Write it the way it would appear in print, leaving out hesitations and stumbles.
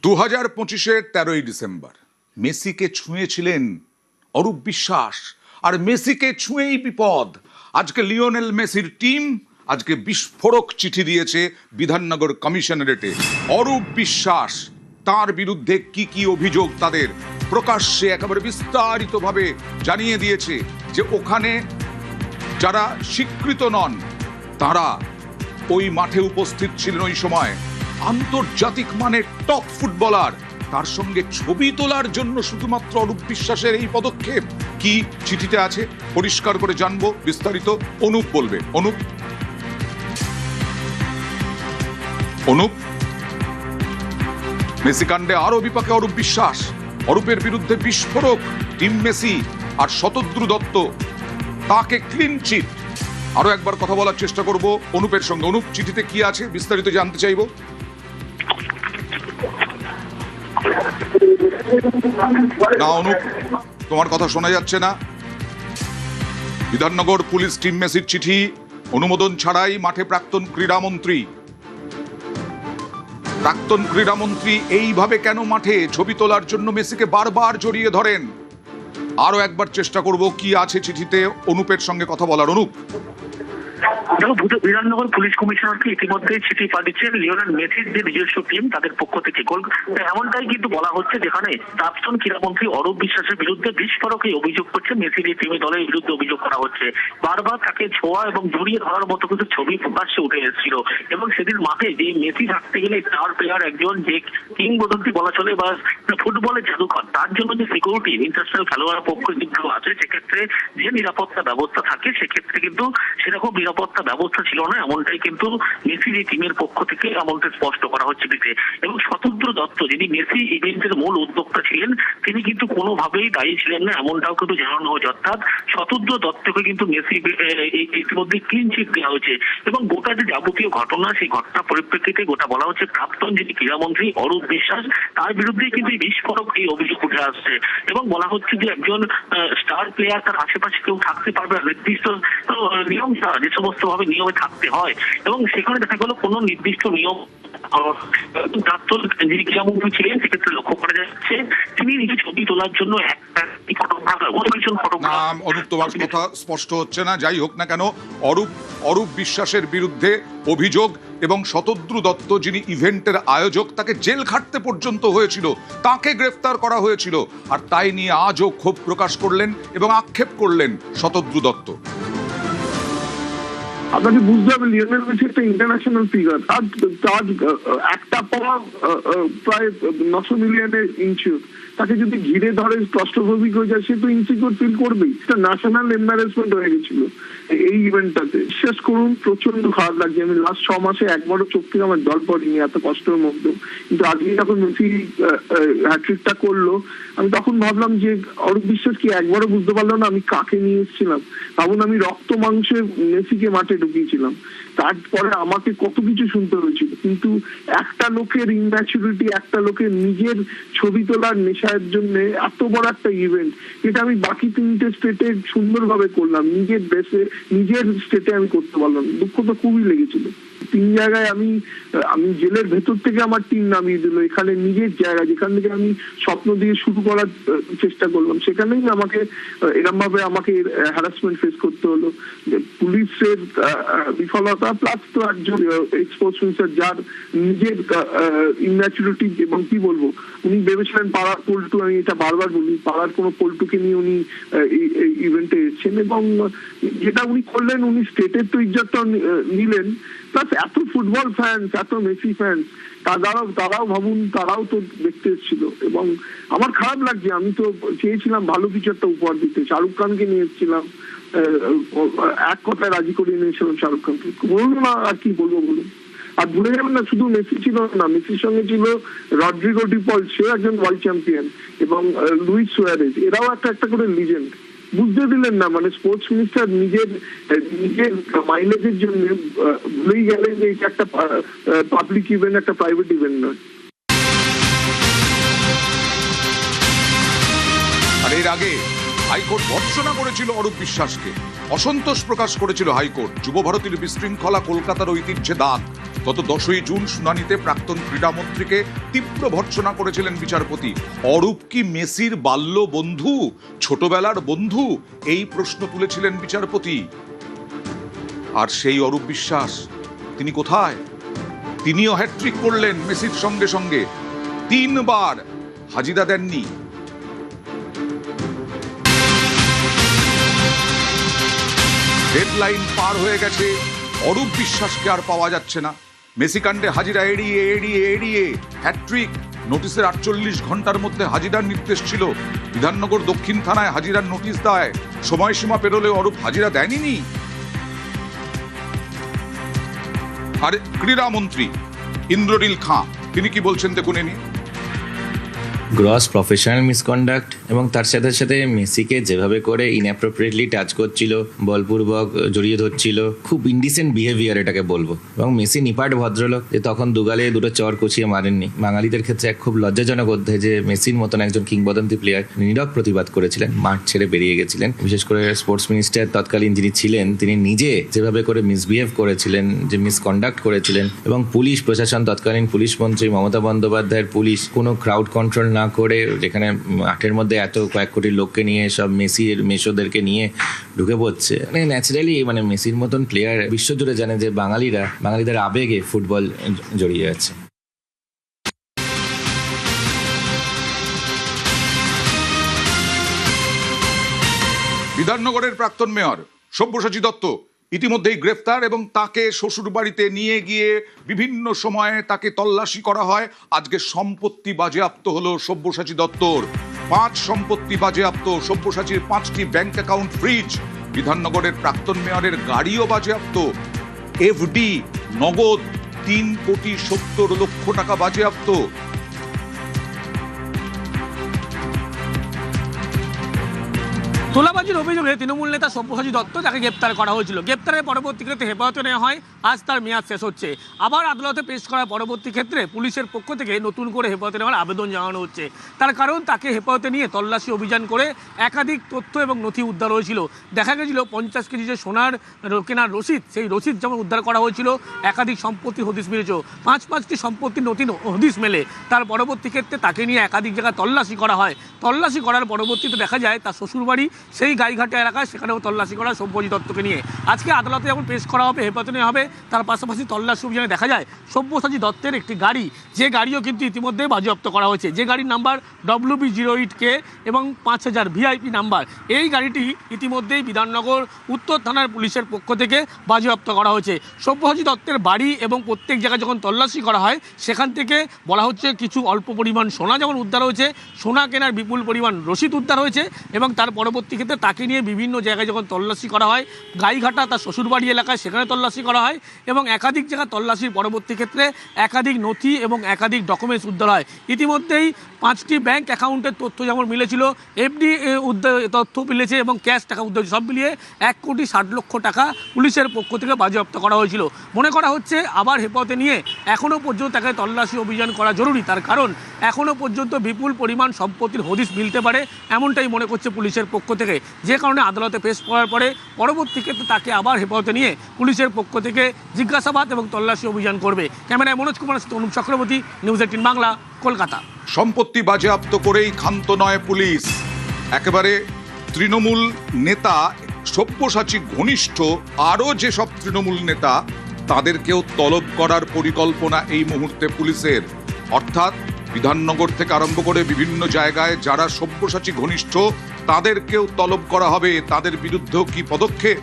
2025-এর 13ই December মেসিকে ছুঁয়েছিলেন অরূপ বিশ্বাস, আর মেসিকে ছুঁয়েই বিপদ। আজকে লিওনেল মেসির টিম আজকে বিস্ফোরক চিঠি দিয়েছে বিধাননগর কমিশনারেটে। অরূপ বিশ্বাস, তার বিরুদ্ধে কি কি অভিযোগ তাদের প্রকাশ্যে একেবারে বিস্তারিতভাবে জানিয়ে দিয়েছে যে ওখানে যারা স্বীকৃত নন তারা ওই মাঠে উপস্থিত ছিলেন ওই সময়। আন্তর্জাতিক মানের টপ ফুটবলার, তার সঙ্গে ছবি তোলার জন্য শুধুমাত্র অরূপ বিশ্বাসের এই পদক্ষেপ। কি চিঠিতে আছে পরিষ্কার করে জানবো, বিস্তারিত অনুপ বলবে। অনুপ, মেসি কাণ্ডে আরো বিপাকে অরূপ বিশ্বাস, অরূপের বিরুদ্ধে বিস্ফোরক টিম মেসি আর শতদ্রু দত্ত, তাকে ক্লিন চিট। আরো একবার কথা বলার চেষ্টা করব অনুপের সঙ্গে। অনুপ, চিঠিতে কি আছে বিস্তারিত জানতে চাইবো। না অনুপ, তোমার কথা শোনা যাচ্ছে না। বিধাননগর পুলিশ টিম মেসির চিঠি অনুমোদন ছাড়াই মাঠে প্রাক্তন ক্রীড়ামন্ত্রী এইভাবে কেন মাঠে ছবি তোলার জন্য মেসিকে বারবার জড়িয়ে ধরেন? আরো একবার চেষ্টা করব কি আছে চিঠিতে, অনুপের সঙ্গে কথা বলার। অনুপ, বিধাননগর পুলিশ কমিশনারকে ইতিমধ্যে চিঠি পাঠিয়েছেন লিওনেল মেসির যে নিজস্ব টিম, তাদের পক্ষ থেকে। এমনটাই কিন্তু বলা হচ্ছে, যেখানে প্রাক্তন ক্রীড়ামন্ত্রী অরূপ বিশ্বাসের বিরুদ্ধে বিস্ফোরক এই অভিযোগ করছে। মেসির এই টিমে দলের বিরুদ্ধে অভিযোগ করা হচ্ছে, বারবার তাকে ছোঁয়া এবং জড়িয়ে ধরার মতো কিছু ছবি প্রকাশ্যে উঠে এসেছিল। এবং সেদিন মাঠে যে মেসি থাকতে গেলে স্টার প্লেয়ার একজন, যে কিংবদন্তি বলা চলে বা ফুটবলের জাদুকর, তার জন্য যে সিকিউরিটি ইন্টারন্যাশনাল খেলোয়াড় পক্ষ কিন্তু আছে, সেক্ষেত্রে যে নিরাপত্তা ব্যবস্থা থাকে সেক্ষেত্রে কিন্তু সেরকম নিরাপত্তা ব্যবস্থা ছিল না, এমনটাই কিন্তু মেসির এই টিমের পক্ষ থেকে এমনটা স্পষ্ট করা হচ্ছে দিতে। এবং শতদ্রু দত্ত, যিনি মেসি ইভেন্টের মূল উদ্যোক্তা ছিলেন, তিনি কিন্তু কোনোভাবেই দায়ী ছিলেন না, এমনটাও কিন্তু জানানো হয়েছে। অর্থাৎ শতদ্রু দত্তকে কিন্তু মেসি ইতিমধ্যে ক্লিন চিট দেওয়া হয়েছে। এবং গোটা যে যাবতীয় ঘটনা, সেই ঘটনা পরিপ্রেক্ষিতে গোটা বলা হচ্ছে প্রাক্তন যিনি ক্রীড়ামন্ত্রী অরূপ বিশ্বাস, তার বিরুদ্ধে কিন্তু বিস্ফোরক এই অভিযোগ উঠে আসছে। এবং বলা হচ্ছে যে একজন স্টার প্লেয়ার, তার আশেপাশে কেউ থাকতে পারবে নির্দিষ্ট নিয়ম ছাড়া, যে সমস্ত ভাবে নিয়মে থাকতে হয়। এবং সেখানে দেখা গেল কোনো নির্দিষ্ট নিয়ম প্রাক্তন যিনি ক্রীড়ামন্ত্রী ছিলেন, সেক্ষেত্রে লক্ষ্য করা যাচ্ছে তিনি নিজে ছবি তোলার জন্য একটা অনুপ, তোমার কথা স্পষ্ট হচ্ছে না। যাই হোক না কেন, অরূপ বিশ্বাসের বিরুদ্ধে অভিযোগ, এবং শতদ্রু দত্ত যিনি ইভেন্টের আয়োজক, তাকে জেল খাটতে পর্যন্ত হয়েছিল, তাকে গ্রেফতার করা হয়েছিল। আর তাই নিয়ে আজও ক্ষোভ প্রকাশ করলেন এবং আক্ষেপ করলেন শতদ্রু দত্ত। আপনাকে বুঝতে হবে লিওনেল মেসি একটা ইন্টারন্যাশনাল ফিগার। তার একটা পাওয়া প্রায় 900 মিলিয়নের ইনসিওর। তাকে যদি ঘিরে ধরে ক্লস্ট্রোফোবিক হয়ে যায়, সে তো ইনসিকিউর ফিল করবেই। এটা ন্যাশনাল এম্বারেসমেন্ট হয়ে গেছিল এই ইভেন্টটাতে। বিশ্বাস করুন, প্রচন্ড খারাপ লাগছে। আমি লাস্ট 6 মাসে একবারও চোখ থেকে আমার জল পড়েনি এত কষ্টের মধ্যে। কিন্তু আজকে যখন মেসি হ্যাট্রিকটা করলো, আমি তখন ভাবলাম যে অরূপ বিশ্বাস কি একবারও বুঝতে পারলো না আমি কাকে নিয়ে এসেছিলাম। ভাবুন, আমি রক্ত মাংসে মেসিকে মাঠে ঢুকিয়েছিলাম, তারপরে আমাকে কত কিছু শুনতে হয়েছিল। কিন্তু একটা লোকের ইনম্যাচুরিটি, একটা লোকের নিজের ছবি তোলার নেশার জন্য এত বড় একটা ইভেন্ট, এটা আমি বাকি 3টে স্টেটে সুন্দরভাবে করলাম, নিজের দেশে নিজের স্টেটে আমি করতে পারলাম। দুঃখ তো খুবই লেগেছিল। 3 জায়গায় আমি জেলের ভেতর থেকে আমার টিম নামিয়ে দিল, এখানে নিজের জায়গা যেখান থেকে আমি স্বপ্ন দিয়ে শুরু করার চেষ্টা করলাম, সেখানেই আমাকে এরকম ভাবে আমাকে হ্যারাসমেন্ট ফেস করতে হলো। পুলিশের বিফলতা প্লাস তো একজন এক্সপোর্টস মিনিস্টার, যার নিজের ইনম্যাচুরিটি, এবং কি বলবো, উনি ভেবেছিলেন পাড়ার পল্টু, আমি এটা বারবার বলি, পাড়ার কোনো পল্টুকে নিয়ে উনি এই ইভেন্টে এসেছেন। এবং যেটা উনি করলেন, উনি স্টেটের তো ইজ্জতটা নিলেন, প্লাস এত ফুটবল ফ্যান্স, এত মেসি ফ্যান্স, তারাও ভাবুন, তারাও তো দেখতে এসেছিল। এবং আমার খারাপ লাগছে, আমি তো চেয়েছিলাম ভালো কিছু একটা উপহার দিতে। শাহরুখ খানকে নিয়ে এসেছিলাম, এক কথায় রাজি করিয়ে নিয়েছিলাম শাহরুখ খানকে। বলবো না আর কি বলবো বলুন। আর ভুলে যাবেন না, শুধু মেসি ছিল না, মেসির সঙ্গে ছিল রড্রিগো ডি পল, সেও একজন ওয়ার্ল্ড চ্যাম্পিয়ন, এবং লুইস সুয়ারেজ, এরাও একটা করে লিজেন্ড। বুঝতে দিলেন না, মানে স্পোর্টস মিনিস্টার নিজের মাইলেজের জন্য ভুলেই গেলেন যে এটা একটা পাবলিক ইভেন্ট, একটা প্রাইভেট ইভেন্ট নয়। আর এর আগে হাইকোর্ট ভর্ৎসনা করেছিল অরূপ বিশ্বাসকে, অসন্তোষ প্রকাশ করেছিল হাইকোর্ট। যুব ভারতীর বিশৃঙ্খলা কলকাতার ঐতিহ্যে দাগ, গত 10ই জুন শুনানিতে প্রাক্তন ক্রীড়ামন্ত্রীকে তীব্র ভর্ৎসনা করেছিলেন বিচারপতি। অরূপ কি মেসির বাল্য বন্ধু, ছোটবেলার বন্ধু? এই প্রশ্ন তুলেছিলেন বিচারপতি। আর সেই অরূপ বিশ্বাস তিনি কোথায়? তিনিও হ্যাট্রিক করলেন মেসির সঙ্গে সঙ্গে, 3 বার হাজিরা দেননি। ডেডলাইন পার হয়ে গেছে, অরূপ বিশ্বাসকে আর পাওয়া যাচ্ছে না। মেসি কাণ্ডে হাজিরা এড়িয়ে এড়িয়ে এড়িয়ে হ্যাট্রিক। নোটিশের 48 ঘন্টার মধ্যে হাজিরার নির্দেশ ছিল। বিধাননগর দক্ষিণ থানায় হাজিরার নোটিশ দেয়, সময়সীমা পেরোলে অরূপ হাজিরা দেয়নি। আর ক্রীড়ামন্ত্রী ইন্দ্রনীল খাঁ তিনি কি বলছেন দেখুন। এ নিয়ে গ্রস প্রফেশনাল মিসকন্ডাক্ট এবং তার সাথে সাথে মেসিকে যেভাবে করে ইনঅ্যাপ্রোপ্রিয়েটলি টাচ করছিল, বলপূর্বক জড়িয়ে ধরছিল, খুব ইনডিসেন্ট বিহেভিয়ার এটাকে বলবো। এবং মেসি নিপাট ভদ্রলোক, যে তখন দুগালে দুটো চর কুচিয়ে মারেননি। বাঙালিদের ক্ষেত্রে এক খুব লজ্জাজনক অধ্যায় যে মেসির মতন একজন কিংবদন্তি প্লেয়ার নীরব প্রতিবাদ করেছিলেন, মাঠ ছেড়ে বেরিয়ে গেছিলেন। বিশেষ করে স্পোর্টস মিনিস্টার তৎকালীন যিনি ছিলেন, তিনি নিজে যেভাবে করে মিসবিহেভ করেছিলেন, যে মিসকন্ডাক্ট করেছিলেন, এবং পুলিশ প্রশাসন, তৎকালীন পুলিশ মন্ত্রী মমতা বন্দ্যোপাধ্যায়ের পুলিশ কোনো ক্রাউড কন্ট্রোল না করে, যেখানে মাঠের মধ্যে এত কয়েক কোটি লোককে নিয়ে সব মেসির মেসোদেরকে নিয়ে ঢুকে পড়ছে। মানে ন্যাচারালি মানে মেসির মতন প্লেয়ার বিশ্বজুড়ে জানে যে বাঙালিদের আবেগে ফুটবল জড়িয়ে আছে। বিধাননগরের প্রাক্তন মেয়র সব্যসাচী দত্ত ইতিমধ্যেই গ্রেফতার, এবং তাকে শ্বশুর বাড়িতে নিয়ে গিয়ে বিভিন্ন সময়ে তাকে তল্লাশি করা হয়। আজকে সম্পত্তি বাজেয়াপ্ত হলো সব্যসাচী দত্তর। 5 সম্পত্তি বাজেয়াপ্ত, সব্যসাচীর 5টি ব্যাংক অ্যাকাউন্ট ফ্রিজ, বিধাননগরের প্রাক্তন মেয়রের গাড়িও বাজেয়াপ্ত, এফডি নগদ 3,70,00,000 টাকা বাজেয়াপ্ত। তোলাবাজির অভিযোগে তৃণমূল নেতা সব্যসাচী দত্ত, যাকে গ্রেপ্তার করা হয়েছিল, গ্রেপ্তারের পরবর্তী ক্ষেত্রে হেফাজতে নেওয়া হয়। আজ তার মেয়াদ শেষ হচ্ছে। আবার আদালতে পেশ করার পরবর্তী ক্ষেত্রে পুলিশের পক্ষ থেকে নতুন করে হেফাজতে নেওয়ার আবেদন জানানো হচ্ছে। তার কারণ, তাকে হেফাজতে নিয়ে তল্লাশি অভিযান করে একাধিক তথ্য এবং নথি উদ্ধার হয়েছিল। দেখা গেছিল 50 কেজি যে সোনার কেনার রসিদ, সেই রসিদ যেমন উদ্ধার করা হয়েছিল, একাধিক সম্পত্তির হদিশ মিলেছিল। 5টি সম্পত্তির নথি হদিশ মেলে। তার পরবর্তী ক্ষেত্রে তাকে নিয়ে একাধিক জায়গায় তল্লাশি করা হয়। তল্লাশি করার পরবর্তীতে দেখা যায় তার শ্বশুরবাড়ি সেই গাইঘাটা এলাকায়, সেখানেও তল্লাশি করা হয় সব্যসাচী দত্তকে নিয়ে। আজকে আদালতে যখন পেশ করা হবে, হেফাজতে নেওয়া হবে, তার পাশাপাশি তল্লাশি অভিযানে দেখা যায় সব্যসাচী দত্তের একটি গাড়ি, যে গাড়িও কিন্তু ইতিমধ্যে বাজেয়াপ্ত করা হয়েছে, যে গাড়ির নাম্বার WB08K এবং 5000 VIP নাম্বার। এই গাড়িটি ইতিমধ্যেই বিধাননগর উত্তর থানার পুলিশের পক্ষ থেকে বাজেয়াপ্ত করা হয়েছে। সব্যসাচী দত্তের বাড়ি এবং প্রত্যেক জায়গায় যখন তল্লাশি করা হয়, সেখান থেকে বলা হচ্ছে কিছু অল্প পরিমাণ সোনা যেমন উদ্ধার হয়েছে, সোনা কেনার বিপুল পরিমাণ রসিদ উদ্ধার হয়েছে, এবং তার পরবর্তী ক্ষেত্রে তাকে নিয়ে বিভিন্ন জায়গায় যখন তল্লাশি করা হয়, গাইঘাটা তার শ্বশুরবাড়ি এলাকায় সেখানে তল্লাশি করা হয়, এবং একাধিক জায়গায় তল্লাশির পরবর্তী ক্ষেত্রে একাধিক নথি এবং একাধিক ডকুমেন্টস উদ্ধার হয়। ইতিমধ্যেই 5টি ব্যাংক অ্যাকাউন্টের তথ্য যেমন মিলেছিল, এফডি তথ্য মিলেছে, এবং ক্যাশ টাকা উদ্ধার, সব মিলিয়ে 1,60,00,000 টাকা পুলিশের পক্ষ থেকে বাজেয়াপ্ত করা হয়েছিল। মনে করা হচ্ছে আবার হেফাজতে নিয়ে এখনও পর্যন্ত তাকে তল্লাশি অভিযান করা জরুরি। তার কারণ, এখনও পর্যন্ত বিপুল পরিমাণ সম্পত্তির হদিশ মিলতে পারে, এমনটাই মনে করছে পুলিশের পক্ষ থেকে। যে কারণে আদালতে পেশ করার পরে পরবর্তী ক্ষেত্রে তাকে আবার হেফাজতে নিয়ে পুলিশের পক্ষ থেকে জিজ্ঞাসাবাদ এবং তল্লাশি অভিযান করবে। ক্যামেরায় মনোজ কুমার, অনুপ চক্রবর্তী, নিউজ 18 বাংলা, কলকাতা। সম্পত্তি বাজেয়াপ্ত করেই ক্ষান্ত নয় পুলিশ। একেবারে তৃণমূল নেতা সব্যসাচী ঘনিষ্ঠ আরও যেসব তৃণমূল নেতা, তাদেরকেও তলব করার পরিকল্পনা এই মুহূর্তে পুলিশের। অর্থাৎ বিধাননগর থেকে আরম্ভ করে বিভিন্ন জায়গায় যারা সব্যসাচী ঘনিষ্ঠ, তাদেরকেও তলব করা হবে। তাদের বিরুদ্ধেও কি পদক্ষেপ?